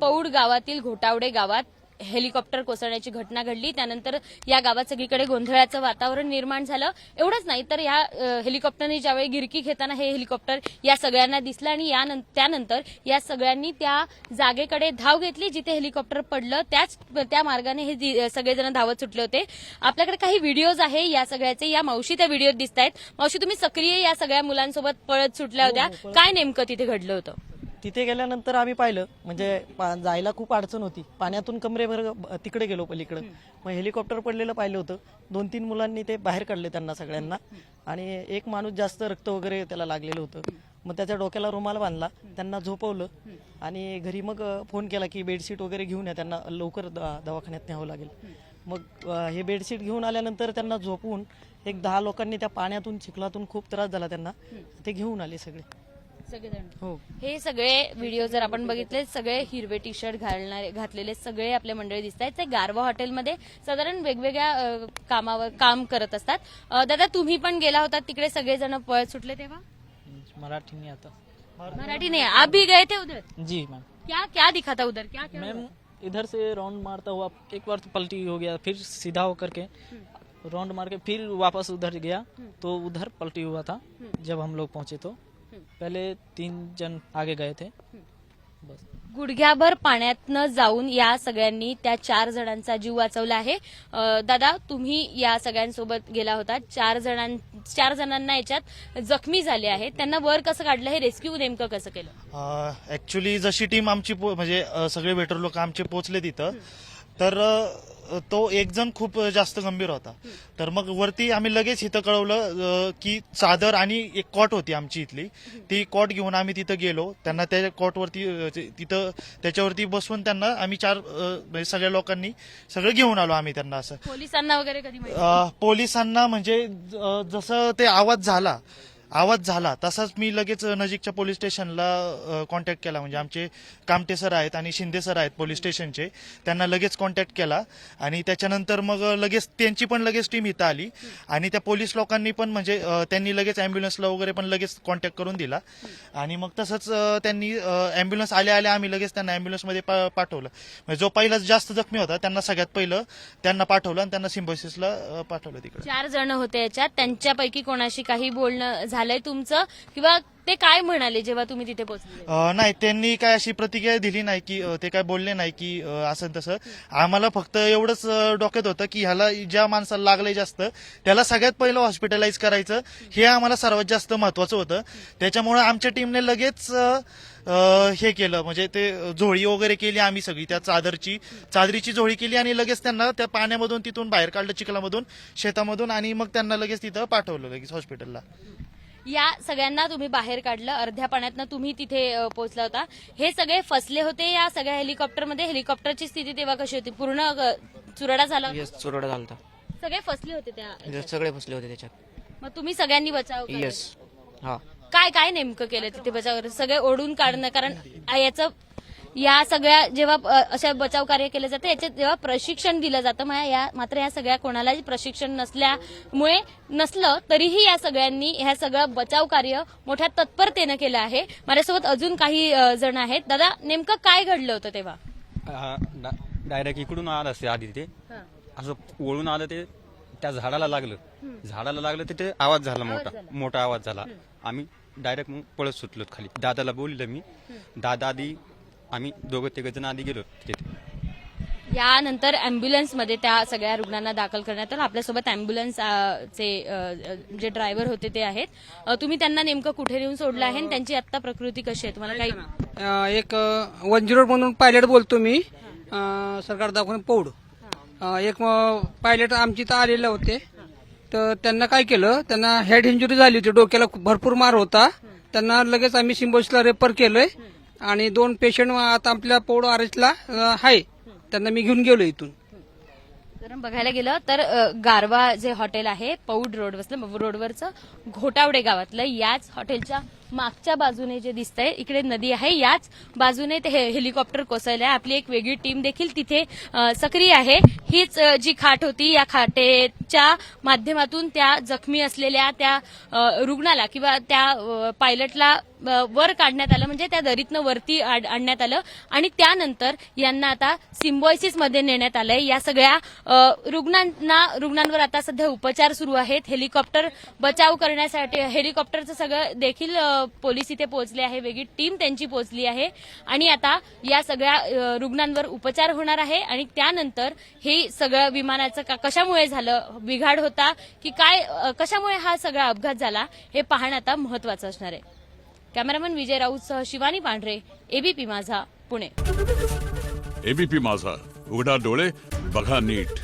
पौड गावातील घोटावडे गावात हेलिकॉप्टर कोसळण्याची घटना घडली। त्यानंतर या गावात सगळीकडे गोंधळाचं वातावरण निर्माण झालं। एवढंच नाही तर या हेलिकॉप्टरने ज्यावेळी गिरकी घेताना हे हेलिकॉप्टर या सगळ्यांना दिसलं आणि त्यानंतर या सगळ्यांनी त्या जागेकडे धाव घेतली जिथे हेलिकॉप्टर पडलं। त्या मार्गाने हे सगळेजण धावत सुटले होते। आपल्याकडे काही व्हिडिओज आहे या सगळ्याचे। या मावशी त्या व्हिडिओत दिसतायत। मावशी, तुम्ही सक्रिय या सगळ्या मुलांसोबत पळत सुटल्या होत्या, काय नेमकं तिथे घडलं होतं? तिथे गेल्यानंतर आम्ही पाहिलं म्हणजे जायला खूप अडचण होती। पाण्यातून कमरेभर तिकडे गेलो पलीकडे, मग हेलिकॉप्टर पडलेलं पाहिलं होतं। 2-3 मुलांनी ते बाहेर काढले त्यांना सगळ्यांना, आणि एक माणूस जास्त रक्त वगैरे त्याला लागलेलं होतं। मग त्याच्या डोक्याला रुमाल बांधला, त्यांना झोपवलं आणि घरी मग फोन केला की बेडशीट वगैरे घेऊन या, त्यांना लवकर दवाखान्यात न्यावं लागेल। मग हे बेडशीट घेऊन आल्यानंतर त्यांना झोपवून एक 10 लोकांनी त्या पाण्यातून चिखलातून खूप त्रास झाला त्यांना, ते घेऊन आले सगळे सगळेजण। हो, हे सगळे व्हिडिओ जर आपण बघितले, सगळे हिरवे टी शर्ट घातलेले सगळे आपले मंडळी दिसत आहेत। ते गारवा हॉटेलमध्ये साधारण वेगवेगळ्या कामावर काम करत असतात। दादा, तुम्ही पण गेला होता तिकडे, सगळेजण पळत सुटले तेव्हा? मराठी नहीं आता। मराठी नहीं, आप भी गए थे उधर? जी मैम। क्या क्या दिखा था उधर? क्या क्या मैम इधर से राउंड मारता हुआ एक बार तो पलटी हो गया, फिर सीधा होकर के राउंड मार के फिर वापस उधर गया, तो उधर पलटी हुआ था। जब हम लोग पहुंचे तो पहले 3 जन आगे गए थे बस। गुडघ्याभर पाण्यातनं जाऊन या सगळ्यांनी त्या 4 जणांचा जीव वाचवला आहे। दादा, तुम्ही या सगळ्यांसोबत गेला होता। 4 जणांना याच्यात जखमी झाले आहेत, त्यांना वर कसं काढलं, हे रेस्क्यू नेमकं कसं केलं? ऍक्च्युली जशी टीम आमची म्हणजे सगळे वेटर लोक आमचे पोहोचले तिथं, तर तो एक जण खूप जास्त गंभीर होता। तर मग वरती आम्ही लगेच इथं कळवलं की चादर आणि एक कॉट होती आमची इथली, ती कॉट घेऊन आम्ही तिथं गेलो। त्यांना त्या कॉटवरती तिथं त्याच्यावरती बसवून त्यांना आम्ही 4 म्हणजे सगळ्या लोकांनी सगळं घेऊन आलो आम्ही त्यांना। असं पोलिसांना वगैरे कधी माहिती? पोलिसांना म्हणजे जसं ते आवाज झाला तसाच मी लगेच नजीकच्या पोलीस स्टेशनला कॉन्टॅक्ट केला। म्हणजे आमचे कामटे सर आहेत आणि शिंदे सर आहेत पोलीस स्टेशनचे, त्यांना लगेच कॉन्टॅक्ट केला आणि त्याच्यानंतर मग लगेच त्यांची पण लगेच टीम इथं आली आणि त्या पोलीस लोकांनी पण म्हणजे त्यांनी लगेच अँब्युलन्सला वगैरे पण लगेच कॉन्टॅक्ट करून दिला आणि मग तसंच त्यांनी अँब्युलन्स आल्या आम्ही लगेच त्यांना अँब्युलन्समध्ये पाठवलं। म्हणजे जो पहिला जास्त जखमी होता त्यांना सगळ्यात पहिलं त्यांना पाठवलं आणि त्यांना सिम्बॉयसिसला पाठवलं तिकडे। 4 जण होते याच्यात, त्यांच्यापैकी कोणाशी काही बोलणं झालंय तुमचं, किंवा ते काय म्हणाले जेव्हा तुम्ही तिथे पोहोचले? नाही, त्यांनी काय अशी प्रतिक्रिया दिली नाही की ते काय बोलले नाही की असं तसं। आम्हाला फक्त एवढंच डोक्यात होतं की ह्याला ज्या माणसाला लागलंय जास्त त्याला सगळ्यात पहिलं हॉस्पिटलाइज करायचं, हे आम्हाला सर्वात जास्त महत्वाचं होतं। त्याच्यामुळे आमच्या टीमने लगेच हे केलं, म्हणजे ते झोळी वगैरे केली आम्ही सगळी, त्या चादरीची झोळी केली आणि लगेच त्यांना त्या पाण्यामधून तिथून बाहेर काढलं, चिखलामधून शेतामधून, आणि मग त्यांना लगेच तिथं पाठवलं लगेच हॉस्पिटलला। या सगळ्यांना तुम्ही बाहेर काढलं, अर्ध्या पाण्यातनं तुम्ही तिथे पोहोचला होता। हे सगळे फसले होते या सगळ्या हेलिकॉप्टरमध्ये? हेलिकॉप्टरची स्थिती तेव्हा कशी होती? पूर्ण चुरडा झाला? येस, चुरडा झाला होता। सगळे फसले होते त्या? सगळे फसले होते त्याच्यात। मग तुम्ही सगळ्यांनी बचाव केला? येस, हा। काय काय नेमकं केलं तिथे बचाव? सगळे ओढून काढणं, कारण याचं या सगळ्या जेव्हा अशा बचाव कार्य केलं जातं याच्यात जेव्हा प्रशिक्षण दिलं जातं, मात्र या सगळ्या कोणालाही प्रशिक्षण नसल्यामुळे नसलं तरीही या सगळ्यांनी ह्या सगळं बचाव कार्य मोठ्या तत्परतेनं केलं आहे। माझ्यासोबत अजून काही जण आहेत। दादा, नेमकं काय घडलं होतं तेव्हा? डायरेक्ट इकडून आलं असते आधी, ते असं वळून आलं, ते त्या झाडाला लागलं तिथे आवाज झाला, मोठा आवाज झाला। आम्ही डायरेक्ट मग पळत सुटलो खाली। दादाला बोललं मी, दादा आधी, आम्ही 2-3 जण आधी गेलो तिथे। यानंतर अँब्युलन्समध्ये त्या सगळ्या रुग्णांना दाखल करण्यात आलं। आपल्यासोबत अँब्युलन्सचे जे ड्रायव्हर होते ते आहेत। तुम्ही त्यांना नेमकं कुठे नेऊन सोडलं आहे आणि त्यांची आता प्रकृती कशी आहे, तुम्हाला काही? एक 10 म्हणून पायलट बोलतो मी, सरकार दवाखाना पौड। एक पायलट आमची तर आलेले होते, तर त्यांना काय केलं, त्यांना हेड इंजुरी झाली होती, डोक्याला भरपूर मार होता। त्यांना लगेच आम्ही सिम्बॉयसिसला रेफर केलंय आणि 2 पेशंट आता आपल्या पौड आरएचला आहे, त्यांना मी घेऊन गेलो इथून। जर बघायला गेलं तर गारवा जे हॉटेल आहे पौड रोडवरचं घोटावडे गावातलं, याच हॉटेलच्या मागच्या बाजूने जे दिसतंय इकडे नदी आहे, याच बाजूने ते हेलिकॉप्टर कोसळलं आहे. आपली एक वेगळी टीम देखील तिथे सक्रिय आहे. हीच जी खाट होती, या खाटेच्या माध्यमातून त्या जखमी असलेल्या त्या रुग्णाला किंवा त्या पायलटला वर काढण्यात आलं, म्हणजे त्या दरीतनं वरती आणण्यात आलं आणि त्यानंतर यांना आता सिम्बॉयसिसमध्ये नेण्यात आलंय. या सगळ्या रुग्णांवर आता सध्या उपचार सुरू आहेत. हेलिकॉप्टर बचाव करण्यासाठी हेलिकॉप्टरचं सगळं देखील पोलीस इथे पोहोचले आहे, वेगळी टीम त्यांची पोहोचली आहे आणि आता या सगळ्या रुग्णांवर उपचार होणार आहे आणि त्यानंतर हे सगळं विमानाचं कशामुळे झालं, बिघाड होता की काय, कशामुळे हा सगळा अपघात झाला हे पाहणं आता महत्वाचं असणार आहे. कॅमेरामन विजय राऊतसह शिवानी पांढरे, एबीपी माझा, पुणे. एबीपी माझा, उघडा डोळे बघा नीट.